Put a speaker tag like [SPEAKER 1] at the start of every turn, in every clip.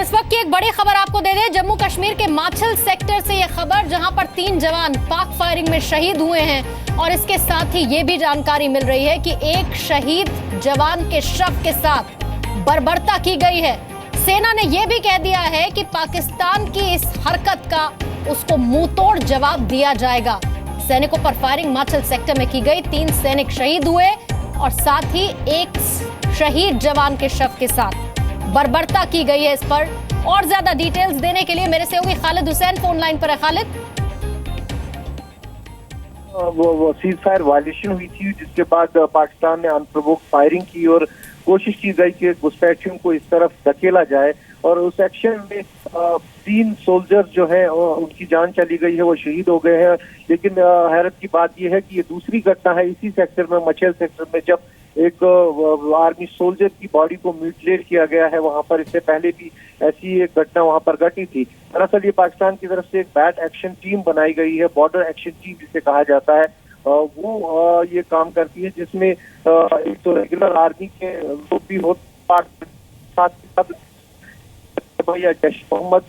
[SPEAKER 1] और इस वक्त की एक बड़ी खबर आपको दे दें, जम्मू कश्मीर के माछिल सेक्टर से यह खबर, जहां पर 3 जवान पाक फायरिंग में शहीद हुए हैं। और इसके साथ ही ये भी जानकारी मिल रही है कि एक शहीद जवान के शव के साथ बर्बरता की गई है। सेना ने यह भी कह दिया है कि पाकिस्तान की इस हरकत का उसको मुंहतोड़ जवाब दिया जाएगा। सैनिकों पर फायरिंग माछिल सेक्टर में की गई, 3 सैनिक शहीद हुए और साथ ही एक शहीद जवान के शव के साथ बर्बरता की गई है। इस पर और ज्यादा डिटेल्स देने के लिए मेरे से होगी खालिद हुसैन, फोन लाइन पर है। खालिद,
[SPEAKER 2] वो सीज फायर वायलेशन हुई थी, जिसके बाद पाकिस्तान ने अनप्रोवोक्ड फायरिंग की और कोशिश की गई कि घुसपैठियों को इस तरफ धकेला जाए। और उस एक्शन में 3 सोल्जर जो है उनकी जान चली गई है, वो शहीद हो गए हैं। लेकिन हैरत की बात यह है कि ये दूसरी घटना है इसी सेक्टर में, मछेल सेक्टर में, जब एक आर्मी सोल्जर की बॉडी को म्यूटिलेट किया गया है। वहां पर इससे पहले भी ऐसी एक घटना वहां पर घटी थी। दरअसल ये पाकिस्तान की तरफ से एक बैट एक्शन टीम बनाई गई है, बॉर्डर एक्शन टीम जिसे कहा जाता है। वो ये काम करती है, जिसमें एक तो रेगुलर आर्मी के लोग भी साथ भैया जैश मोहम्मद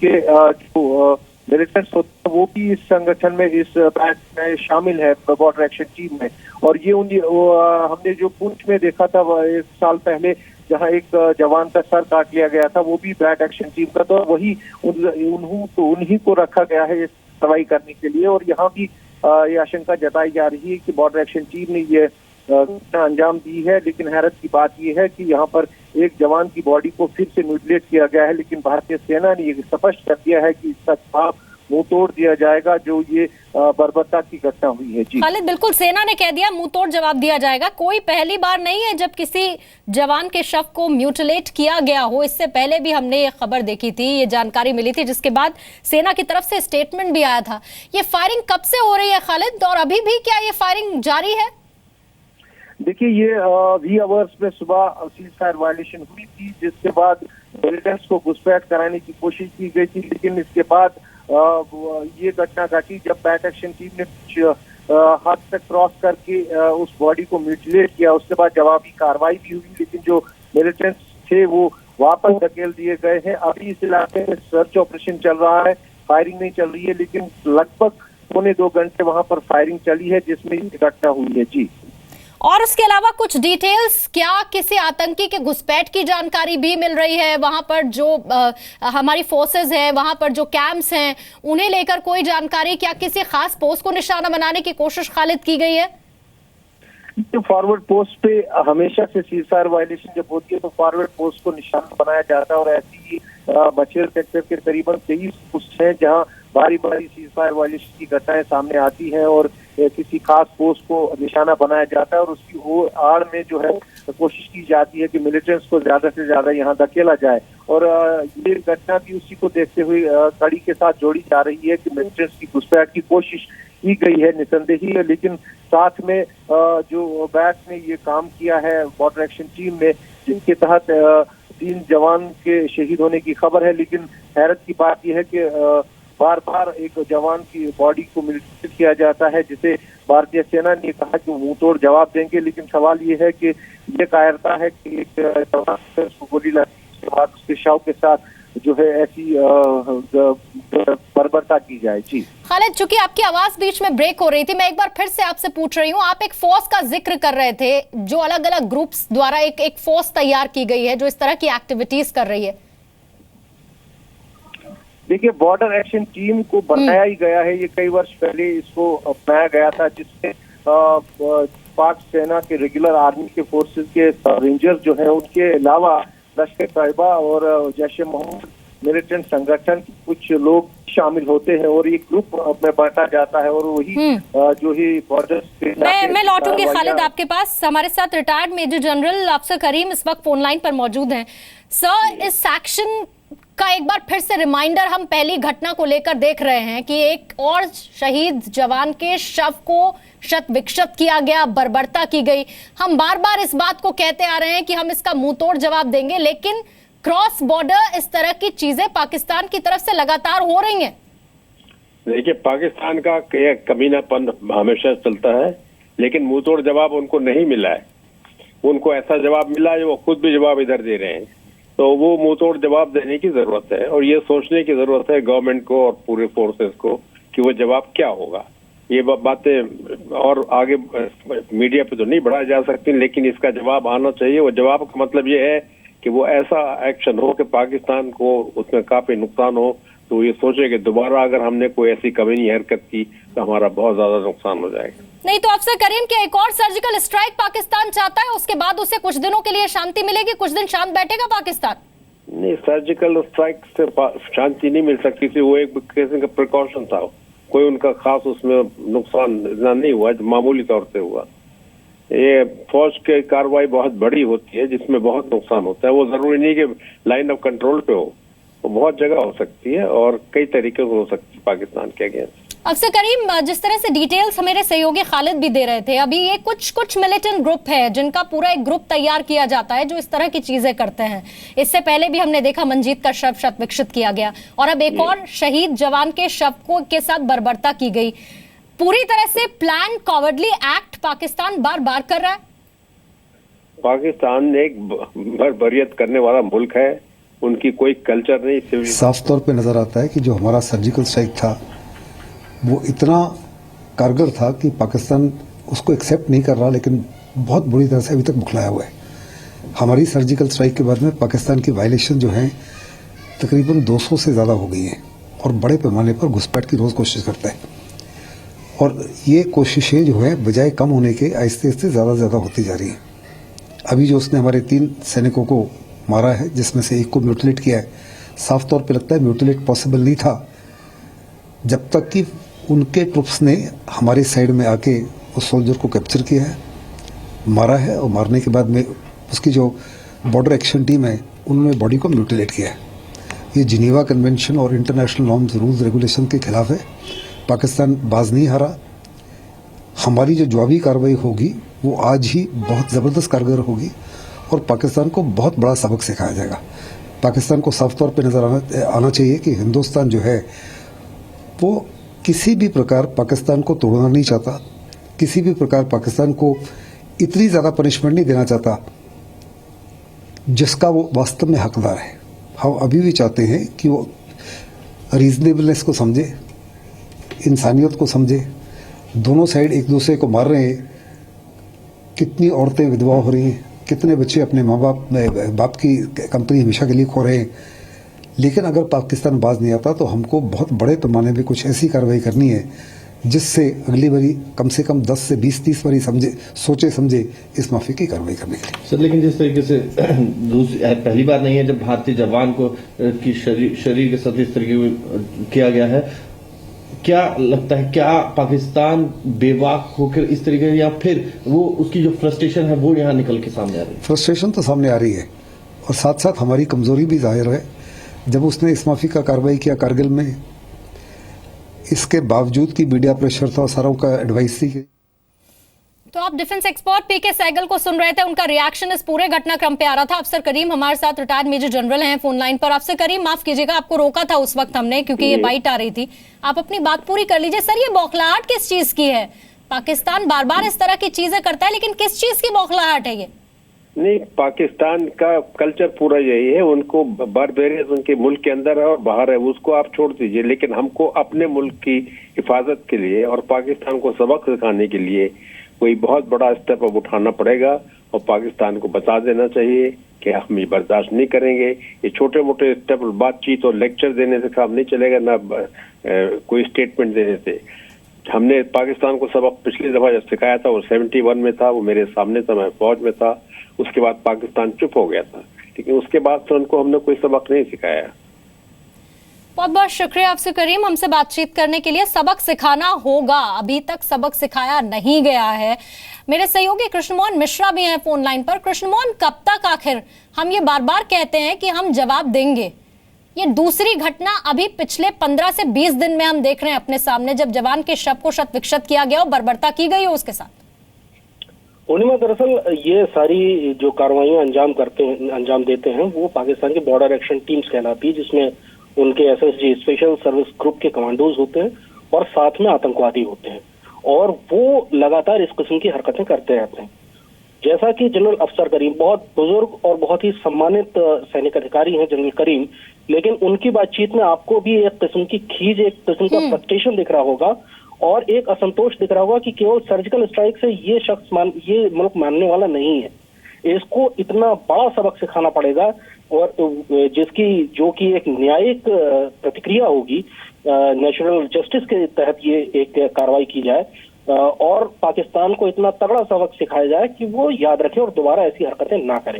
[SPEAKER 2] के जो मिलिटेंट्स होते हैं वो भी इस संगठन में, इस बैच में शामिल है, बॉर्डर एक्शन टीम में। और ये हमने जो पुंछ में देखा था 1 साल पहले, जहां एक जवान का सर काट लिया गया था, वो भी बैट एक्शन टीम का, तो वही उन्हीं को रखा गया है इस कार्रवाई करने के लिए। और यहाँ भी ये आशंका जताई जा रही है कि बॉर्डर एक्शन टीम ने ये अंजाम दी है। लेकिन हैरत की बात यह है कि यहाँ पर एक जवान की बॉडी को फिर से म्यूटिलेट किया गया है। लेकिन भारतीय सेना ने ये स्पष्ट कर दिया है कि इसका जवाब मुंह तोड़ दिया जाएगा, जो ये बर्बरता की घटना हुई है। जी
[SPEAKER 1] खालिद, बिल्कुल, सेना ने कह दिया मुंह तोड़ जवाब दिया जाएगा। कोई पहली बार नहीं है जब किसी जवान के शव को म्यूटिलेट किया गया हो। इससे पहले भी हमने ये खबर देखी थी, ये जानकारी मिली थी, जिसके बाद सेना की तरफ से स्टेटमेंट भी आया था। ये फायरिंग कब से हो रही है खालिद, और अभी भी क्या ये फायरिंग जारी है?
[SPEAKER 2] देखिए, ये वी आवर्स में सुबह सीज फायर वायलेशन हुई थी, जिसके बाद मिलिटेंट्स को घुसपैठ कराने की कोशिश की गई थी। लेकिन इसके बाद ये घटना घटी जब बैट एक्शन टीम ने कुछ हद तक क्रॉस करके उस बॉडी को म्यूटिलेट किया। उसके बाद जवाबी कार्रवाई भी हुई, लेकिन जो मिलिटेंट्स थे वो वापस धकेल दिए गए हैं। अभी इस इलाके में सर्च ऑपरेशन चल रहा है, फायरिंग नहीं चल रही है, लेकिन लगभग 2 घंटे वहां पर फायरिंग चली है, जिसमें ये घटना हुई है। जी,
[SPEAKER 1] और उसके अलावा कुछ डिटेल्स, क्या किसी आतंकी के घुसपैठ की जानकारी भी मिल रही है? वहां पर जो हमारी फोर्सेस हैं, वहां पर जो कैंप्स हैं, उन्हें लेकर कोई जानकारी? क्या किसी खास पोस्ट को निशाना बनाने की कोशिश खालिद की गई है?
[SPEAKER 2] तो फॉरवर्ड पोस्ट पे हमेशा से सीज फायर वायलेशन जब होती है तो फॉरवर्ड पोस्ट को निशाना बनाया जाता है। और ऐसी ही मछेल सेक्टर के करीबन 23 पोस्ट हैं जहां बारी बारी सीज फायर वायलेशन की घटनाएं सामने आती हैं और किसी खास पोस्ट को निशाना बनाया जाता है। और उसकी आड़ में जो है कोशिश की जाती है कि मिलिटेंट्स को ज्यादा से ज्यादा यहाँ धकेला जाए। और ये घटना भी उसी को देखते हुए कड़ी के साथ जोड़ी जा रही है कि मिलिटेंट्स की घुसपैठ की कोशिश की गई है, निसंदेही है। लेकिन साथ में जो बैच ने ये काम किया है बॉर्डर एक्शन टीम में, जिनके तहत 3 जवान के शहीद होने की खबर है। लेकिन हैरत की बात यह है कि बार बार एक जवान की बॉडी को म्यूटिलेट किया जाता है, जिसे भारतीय सेना ने कहा कि मुंह तोड़ जवाब देंगे। लेकिन सवाल ये है कि ये कायरता है कि एक जवान को गोली लगने के बाद उसके शव के साथ जो है ऐसी बर्बरता की जाए। जी
[SPEAKER 1] खालिद, चूंकि आपकी आवाज बीच में ब्रेक हो रही थी, मैं एक बार फिर से आपसे पूछ रही हूँ। आप एक फोर्स का जिक्र कर रहे थे, जो अलग अलग ग्रुप्स द्वारा एक फोर्स तैयार की गई है जो इस तरह की एक्टिविटीज कर रही है।
[SPEAKER 2] देखिए, बॉर्डर एक्शन टीम को बनाया ही गया है, ये कई वर्ष पहले इसको अपनाया गया था, जिसमें पाक सेना के रेगुलर आर्मी के फोर्सेस के रेंजर जो है, उनके अलावा लश्कर तैयबा और जैश मोहम्मद मिलिटेंट संगठन के कुछ लोग शामिल होते हैं और ये ग्रुप में बांटा जाता है। और वही जो ही बॉर्डर
[SPEAKER 1] मैं लौटूंगी खालिद आपके पास। हमारे साथ रिटायर्ड मेजर जनरल अफसर करीम इस वक्त फोन लाइन पर मौजूद हैं। सर, इस एक्शन का एक बार फिर से रिमाइंडर हम पहली घटना को लेकर देख रहे हैं कि एक और शहीद जवान के शव को शत विक्षत किया गया, बर्बरता की गई। हम बार बार इस बात को कहते आ रहे हैं कि हम इसका मुंह तोड़ जवाब देंगे, लेकिन क्रॉस बॉर्डर इस तरह की चीजें पाकिस्तान की तरफ से लगातार हो रही हैं।
[SPEAKER 3] देखिए, पाकिस्तान का कमीनापन हमेशा चलता है, लेकिन मुंह तोड़ जवाब उनको नहीं मिला है। उनको ऐसा जवाब मिला है, वो खुद भी जवाब इधर दे रहे हैं। तो वो मुंहतोड़ जवाब देने की जरूरत है और ये सोचने की जरूरत है गवर्नमेंट को और पूरे फोर्सेस को कि वो जवाब क्या होगा। ये बातें और आगे मीडिया पे तो नहीं बढ़ाई जा सकती, लेकिन इसका जवाब आना चाहिए। वो जवाब का मतलब ये है कि वो ऐसा एक्शन हो कि पाकिस्तान को उसमें काफी नुकसान हो, तो ये सोचे कि दोबारा अगर हमने कोई ऐसी कमीनी हरकत की तो हमारा बहुत ज्यादा नुकसान हो जाएगा।
[SPEAKER 1] नहीं तो अफसर करीम, क्या एक और सर्जिकल स्ट्राइक पाकिस्तान चाहता है? उसके बाद उसे कुछ दिनों के लिए शांति मिलेगी, कुछ दिन शांत बैठेगा पाकिस्तान?
[SPEAKER 3] नहीं, सर्जिकल स्ट्राइक से शांति नहीं मिल सकती थी। वो एक किस्म का प्रिकॉशन था, कोई उनका खास उसमें नुकसान इतना नहीं हुआ, मामूली तौर से हुआ। ये फौज की कार्रवाई बहुत बड़ी होती है जिसमें बहुत नुकसान होता है। वो जरूरी नहीं कि लाइन ऑफ कंट्रोल पे हो, वो बहुत जगह हो सकती है और कई तरीके से हो सकती है पाकिस्तान के अगेंस्ट।
[SPEAKER 1] अफसर करीम, जिस तरह से डिटेल्स मेरे सहयोगी खालिद भी दे रहे थे, अभी ये कुछ मिलिटेंट ग्रुप है जिनका पूरा एक ग्रुप तैयार किया जाता है जो इस तरह की चीजें करते हैं। इससे पहले भी हमने देखा मंजीत का शव शत विकसित किया गया और अब एक और शहीद जवान के शव के साथ बर्बरता की गई। पूरी तरह से प्लान कॉवर्डली एक्ट पाकिस्तान बार बार कर रहा है।
[SPEAKER 3] पाकिस्तान एक बर्बरियत करने वाला मुल्क है, उनकी कोई कल्चर नहीं।
[SPEAKER 4] साफ तौर पे नजर आता है कि जो हमारा सर्जिकल स्ट्राइक था वो इतना कारगर था कि पाकिस्तान उसको एक्सेप्ट नहीं कर रहा, लेकिन बहुत बुरी तरह से अभी तक बुखलाया हुआ है। हमारी सर्जिकल स्ट्राइक के बाद में पाकिस्तान की वायलेशन जो है तकरीबन 200 से ज़्यादा हो गई हैं और बड़े पैमाने पर घुसपैठ की रोज़ कोशिश करता है और ये कोशिशें जो है बजाय कम होने के आहिस्ते आहिस्ते ज़्यादा से ज़्यादा होती जा रही हैं। अभी जो उसने हमारे 3 सैनिकों को मारा है, जिसमें से एक को म्यूटिलेट किया है, साफ तौर पे लगता है म्यूटिलेट पॉसिबल नहीं था जब तक कि उनके ट्रुप्स ने हमारी साइड में आके उस सोल्जर को कैप्चर किया है, मारा है और मारने के बाद में उसकी जो बॉर्डर एक्शन टीम है उन्होंने बॉडी को म्यूटिलेट किया है। ये जिनेवा कन्वेंशन और इंटरनेशनल नॉर्म्स, रूल्स, रेगुलेशन के खिलाफ है। पाकिस्तान बाज नहीं हारा। हमारी जो जवाबी कार्रवाई होगी वो आज ही बहुत ज़बरदस्त कारगर होगी और पाकिस्तान को बहुत बड़ा सबक सिखाया जाएगा। पाकिस्तान को साफ तौर पे नज़र आना चाहिए कि हिंदुस्तान जो है वो किसी भी प्रकार पाकिस्तान को तोड़ना नहीं चाहता, किसी भी प्रकार पाकिस्तान को इतनी ज़्यादा पनिशमेंट नहीं देना चाहता जिसका वो वास्तव में हकदार है। हम अभी भी चाहते हैं कि वो रीजनेबलनेस को समझे, इंसानियत को समझे। दोनों साइड एक दूसरे को मार रहे हैं, कितनी औरतें विधवा हो रही हैं, कितने बच्चे अपने माँ बाप की कंपनी हमेशा के लिए खो रहे हैं। लेकिन अगर पाकिस्तान बाज नहीं आता तो हमको बहुत बड़े पैमाने पे कुछ ऐसी कार्रवाई करनी है जिससे अगली बारी कम से कम 10 से 20-30 बारी सोचे समझे इस माफी की कार्रवाई करने के लिए।
[SPEAKER 5] सर, लेकिन जिस तरीके से पहली बार नहीं है जब भारतीय जवान को की शरीर के साथ इस तरीके किया गया है, क्या लगता है क्या पाकिस्तान बेबाक होकर इस तरीके, या फिर वो उसकी जो फ्रस्ट्रेशन है वो यहाँ निकल के सामने आ रही है?
[SPEAKER 4] फ्रस्ट्रेशन तो सामने आ रही है और साथ साथ हमारी कमजोरी भी जाहिर है। जब उसने इस माफी का कार्रवाई किया कारगिल में, इसके बावजूद की मीडिया प्रेशर था और सारों का एडवाइस थी।
[SPEAKER 1] तो आप डिफेंस एक्सपर्ट पीके सहगल को सुन रहे थे, उनका रिएक्शन इस पूरे घटनाक्रम पे आ रहा था। अफसर करीम हमारे साथ रिटायर्ड मेजर जनरल हैं फोन लाइन पर। अफसर करीम, माफ कीजिएगा, आपको रोका था उस वक्त हमने क्योंकि ये बाइट आ रही थी। आप अपनी बात पूरी कर लीजिए। सर, ये बौखलाहट किस चीज की है? पाकिस्तान बार बार इस तरह की चीजें करता है, लेकिन किस चीज की बौखलाहट है ये?
[SPEAKER 3] नहीं, पाकिस्तान का कल्चर पूरा यही है। उनको बारबेरियस उनके मुल्क के अंदर है और बाहर है, उसको आप छोड़ दीजिए। लेकिन हमको अपने मुल्क की हिफाजत के लिए और पाकिस्तान को सबक सिखाने के लिए कोई बहुत बड़ा स्टेप अब उठाना पड़ेगा और पाकिस्तान को बता देना चाहिए कि हम ये बर्दाश्त नहीं करेंगे। ये छोटे मोटे स्टेप, बातचीत और लेक्चर देने से काम नहीं चलेगा, ना कोई स्टेटमेंट देने से। हमने पाकिस्तान को सबक पिछली दफा जब सिखाया था वो 71 में था, वो मेरे सामने था, मैं फौज में था। उसके बाद पाकिस्तान चुप हो गया था, लेकिन उसके बाद से उनको हमने कोई सबक नहीं सिखाया।
[SPEAKER 1] बहुत बहुत शुक्रिया अफसर करीम, हमसे बातचीत करने के लिए। सबक सिखाना होगा, अभी तक सबक सिखाया नहीं गया है। मेरे सहयोगी कृष्णमोहन मिश्रा भी हैं फोन लाइन पर। कृष्णमोहन, कब तक आखिर हम ये बार बार कहते हैं कि हम जवाब देंगे? ये दूसरी घटना अभी पिछले 15 से 20 दिन में हम देख रहे हैं अपने सामने, जब जवान के शव को शत विक्षत किया गया और बर्बरता की गई हो उसके साथ।
[SPEAKER 6] पूर्णिमा, दरअसल ये सारी जो कार्रवाइयां अंजाम देते हैं वो पाकिस्तान की बॉर्डर एक्शन टीम्स कहलाती है, जिसमें उनके एसएसजी स्पेशल सर्विस ग्रुप के कमांडोज होते हैं और साथ में आतंकवादी होते हैं और वो लगातार इस किस्म की हरकतें करते रहते हैं। जैसा कि जनरल अफसर करीम बहुत बुजुर्ग और बहुत ही सम्मानित सैनिक अधिकारी हैं जनरल करीम, लेकिन उनकी बातचीत में आपको भी एक किस्म की खीज, एक किस्म का फ्रस्ट्रेशन दिख रहा होगा और एक असंतोष दिख रहा होगा कि केवल सर्जिकल स्ट्राइक से ये मुल्क मानने वाला नहीं है। इसको इतना बड़ा सबक सिखाना पड़ेगा और जो कि एक न्यायिक प्रतिक्रिया होगी, नेचुरल जस्टिस के तहत ये एक कार्रवाई की जाए और पाकिस्तान को इतना तगड़ा सबक सिखाया जाए कि वो याद रखे और दोबारा ऐसी हरकतें ना करे।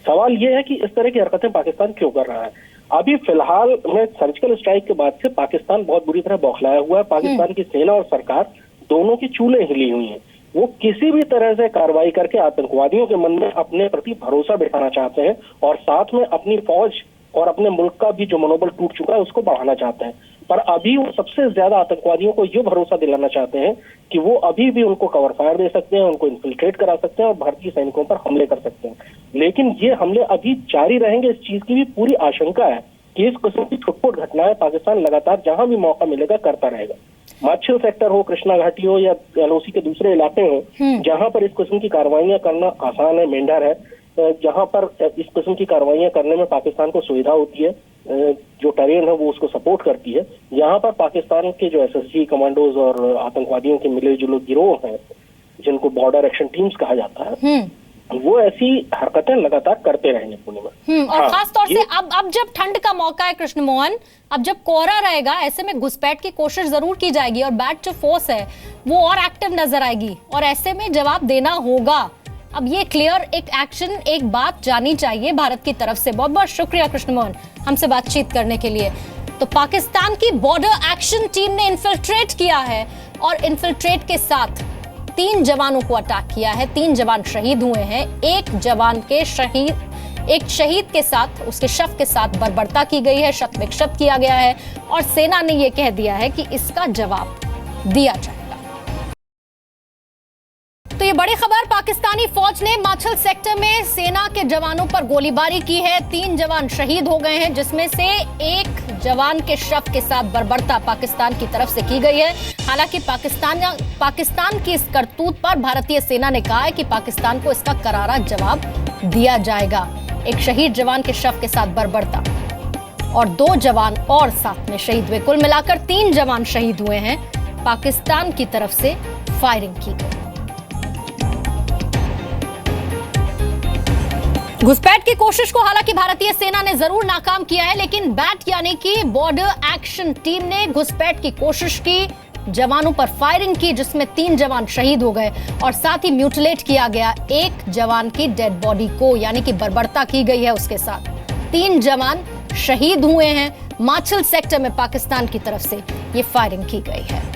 [SPEAKER 6] सवाल ये है कि इस तरह की हरकतें पाकिस्तान क्यों कर रहा है। अभी फिलहाल में सर्जिकल स्ट्राइक के बाद से पाकिस्तान बहुत बुरी तरह बौखलाया हुआ है। पाकिस्तान की सेना और सरकार दोनों की चूल्हें हिली हुई हैं। वो किसी भी तरह से कार्रवाई करके आतंकवादियों के मन में अपने प्रति भरोसा बिठाना चाहते हैं और साथ में अपनी फौज और अपने मुल्क का भी जो मनोबल टूट चुका है उसको बढ़ाना चाहते हैं। पर अभी वो सबसे ज्यादा आतंकवादियों को ये भरोसा दिलाना चाहते हैं कि वो अभी भी उनको कवर फायर दे सकते हैं, उनको इन्फिल्ट्रेट करा सकते हैं और भारतीय सैनिकों पर हमले कर सकते हैं। लेकिन ये हमले अभी जारी रहेंगे, इस चीज की भी पूरी आशंका है कि इस किस्म की छुटपुट घटनाएं पाकिस्तान लगातार जहां भी मौका मिलेगा करता रहेगा। माछिल सेक्टर हो, कृष्णा घाटी हो या एलओसी के दूसरे इलाके हो, जहां पर इस किस्म की कार्रवाइयां करना आसान है, मेंढर है, जहां पर इस किस्म की कार्रवाइयां करने में पाकिस्तान को सुविधा होती है, जो टेरेन है वो उसको सपोर्ट करती है, यहाँ पर पाकिस्तान के जो एसएसजी कमांडोज और आतंकवादियों के मिले जुले गिरोह हैं, जिनको बॉर्डर एक्शन टीम्स कहा जाता है, वो ऐसी हरकतें लगातार करते रहेंगे पुणे में।
[SPEAKER 1] और खास तौर से अब जब ठंड का मौका है कृष्ण मोहन, अब जब कोहरा रहेगा, ऐसे में घुसपैठ की कोशिश जरूर की जाएगी और बैट जो फोर्स है वो और एक्टिव नजर आएगी और ऐसे में जवाब देना होगा। अब ये क्लियर एक एक्शन, एक बात जानी चाहिए भारत की तरफ से। बहुत बहुत शुक्रिया कृष्ण मोहन हमसे बातचीत करने के लिए। तो पाकिस्तान की बॉर्डर एक्शन टीम ने इन्फिल्ट्रेट किया है और इन्फिल्ट्रेट के साथ 3 जवानों को अटैक किया है। 3 जवान शहीद हुए हैं। एक शहीद के साथ, उसके शव के साथ बर्बरता की गई है, शत विक्षत किया गया है और सेना ने यह कह दिया है कि इसका जवाब दिया जाएगा। तो ये बड़ी खबर, पाकिस्तानी फौज ने माछिल सेक्टर में सेना के जवानों पर गोलीबारी की है। 3 जवान शहीद हो गए हैं, जिसमें से एक जवान के शव के साथ बर्बरता पाकिस्तान की तरफ से की गई है। हालांकि पाकिस्तान की इस करतूत पर भारतीय सेना ने कहा है कि पाकिस्तान को इसका करारा जवाब दिया जाएगा। एक शहीद जवान के शव के साथ बर्बरता और 2 जवान और साथ में शहीद हुए। कुल मिलाकर 3 जवान शहीद हुए हैं। पाकिस्तान की तरफ से फायरिंग की गई। घुसपैठ की कोशिश को हालांकि भारतीय सेना ने जरूर नाकाम किया है, लेकिन बैट यानी कि बॉर्डर एक्शन टीम ने घुसपैठ की कोशिश की, जवानों पर फायरिंग की, जिसमें 3 जवान शहीद हो गए और साथ ही म्यूटिलेट किया गया एक जवान की डेड बॉडी को, यानी कि बर्बरता की गई है उसके साथ। 3 जवान शहीद हुए हैं। माछिल सेक्टर में पाकिस्तान की तरफ से ये फायरिंग की गई है।